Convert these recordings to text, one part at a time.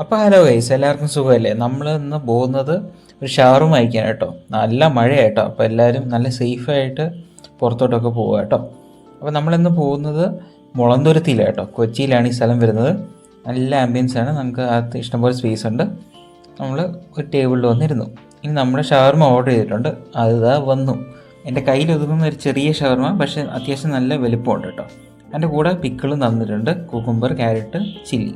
അപ്പോൾ hello guys, എല്ലാവർക്കും സുഖമല്ലേ? നമ്മൾ ഇന്ന് പോകുന്നത് ഒരു ഷവർമ കഴിക്കാൻ കേട്ടോ. നല്ല മഴയാട്ടോ, അപ്പോൾ എല്ലാവരും നല്ല സേഫായിട്ട് പുറത്തോട്ടൊക്കെ പോവുക കേട്ടോ. അപ്പോൾ നമ്മളിന്ന് പോകുന്നത് മുളന്തുരുത്തിയിലാണ് കേട്ടോ. കൊച്ചിയിലാണ് ഈ സ്ഥലം വരുന്നത്. നല്ല ആംബിയൻസ് ആണ്, നമുക്ക് അകത്ത് ഇഷ്ടംപോലെ സ്പേസ് ഉണ്ട്. നമ്മൾ ഒരു ടേബിളിൽ വന്നിരുന്നു. ഇനി നമ്മൾ ഷവർമ ഓർഡർ ചെയ്തിട്ടുണ്ട്, അതിതാ വന്നു. എൻ്റെ കയ്യിൽ ഒതുങ്ങുന്ന ഒരു ചെറിയ ഷവർമ, പക്ഷേ അത്യാവശ്യം നല്ല വലിപ്പമുണ്ട് കേട്ടോ. അതിൻ്റെ കൂടെ പിക്കിളും തന്നിട്ടുണ്ട്, കുക്കുംബർ, ക്യാരറ്റ്, ചില്ലി.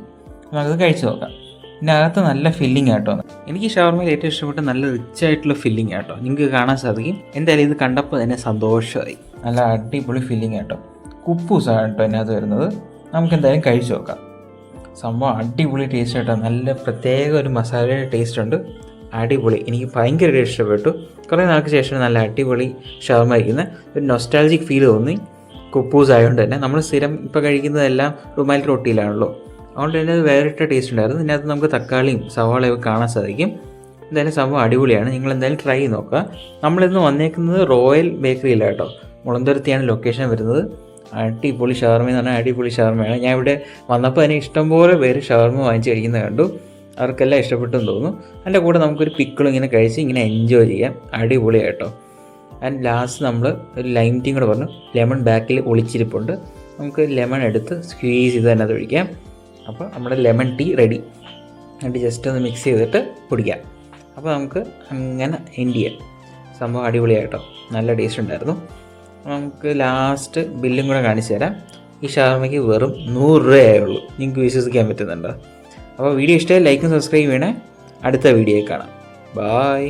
നമുക്കത് കഴിച്ച് നോക്കാം. ഇതിനകത്ത് നല്ല ഫില്ലിംഗ് ആട്ടോ. എനിക്ക് ഷവർമയിൽ ഏറ്റവും ഇഷ്ടപ്പെട്ട നല്ല റിച്ച് ആയിട്ടുള്ള ഫില്ലിംഗ് ആട്ടോ. നിങ്ങൾക്ക് കാണാൻ സാധിക്കും. എന്തായാലും ഇത് കണ്ടപ്പോൾ തന്നെ സന്തോഷമായി. നല്ല അടിപൊളി ഫില്ലിംഗ് ആട്ടോ. കുപ്പൂസാണ് കേട്ടോ ഇതിനകത്ത് വരുന്നത്. നമുക്ക് എന്തായാലും കഴിച്ച് നോക്കാം. സംഭവം അടിപൊളി ടേസ്റ്റ് ആട്ടോ. നല്ല പ്രത്യേക ഒരു മസാലയുടെ ടേസ്റ്റ് ഉണ്ട്. അടിപൊളി, എനിക്ക് ഭയങ്കരമായിട്ട് ഇഷ്ടപ്പെട്ടു. കുറേ നാൾക്ക് ശേഷം നല്ല അടിപൊളി ഷവർമ കഴിക്കുന്ന ഒരു നൊസ്റ്റാൾജിക് ഫീൽ തോന്നി. കുപ്പൂസ് ആയതുകൊണ്ട് തന്നെ നമ്മൾ സ്ഥിരം ഇപ്പോൾ കഴിക്കുന്നതെല്ലാം റുമാൽ റൊട്ടിയിലാണല്ലോ, അതുകൊണ്ട് തന്നെ അത് വേറിട്ട ടേസ്റ്റ് ഉണ്ടായിരുന്നു. ഇതിനകത്ത് നമുക്ക് തക്കാളിയും സവാളയും ഒക്കെ കാണാൻ സാധിക്കും. എന്തായാലും സംഭവം അടിപൊളിയാണ്. നിങ്ങൾ എന്തായാലും ട്രൈ ചെയ്ത് നോക്കുക. നമ്മളിന്ന് വന്നേക്കുന്നത് റോയൽ ബേക്കറിയിലാണ് കേട്ടോ. മുളന്തുരുത്തിയാണ് ലൊക്കേഷൻ വരുന്നത്. അടിപൊളി ഷവർമ എന്ന് പറഞ്ഞാൽ അടിപൊളി ഷവർമയാണ്. ഞാൻ ഇവിടെ വന്നപ്പോൾ തന്നെ ഇഷ്ടംപോലെ പേര് ഷവർമ വാങ്ങിച്ച് കഴിക്കുന്നത് കണ്ടു. അവർക്കെല്ലാം ഇഷ്ടപ്പെട്ടെന്ന് തോന്നുന്നു. അതിൻ്റെ കൂടെ നമുക്കൊരു പിക്കിളും ഇങ്ങനെ കഴിച്ച് ഇങ്ങനെ എൻജോയ് ചെയ്യാം. അടിപൊളിയായിട്ടോ. ആൻഡ് ലാസ്റ്റ് നമ്മൾ ഒരു ലൈം ടീയും കൂടെ പറഞ്ഞു. ലെമൺ ബാക്കിൽ ഒളിച്ചിരിപ്പുണ്ട്. നമുക്ക് ലെമൺ എടുത്ത് സ്ക്വീസ് ചെയ്ത് തന്നെ അത് ഒഴിക്കാം. അപ്പോൾ നമ്മുടെ ലെമൺ ടീ റെഡി. എന്നിട്ട് ജസ്റ്റ് ഒന്ന് മിക്സ് ചെയ്തിട്ട് കുടിക്കാം. അപ്പോൾ നമുക്ക് അങ്ങനെ എൻഡ് ചെയ്യാം. സംഭവം അടിപൊളിയായിട്ടോ, നല്ല ടേസ്റ്റ് ഉണ്ടായിരുന്നു. നമുക്ക് ലാസ്റ്റ് ബില്ലും കൂടെ കാണിച്ചു തരാം. ഈ ഷവർമയ്ക്ക് വെറും 100 രൂപയായുള്ളൂ. നിങ്ങൾക്ക് വിശ്വസിക്കാൻ പറ്റുന്നുണ്ടോ? അപ്പോൾ വീഡിയോ ഇഷ്ടമായി ലൈക്കും സബ്സ്ക്രൈബ് ചെയ്യണേ. അടുത്ത വീഡിയോയിൽ കാണാം. ബായ്.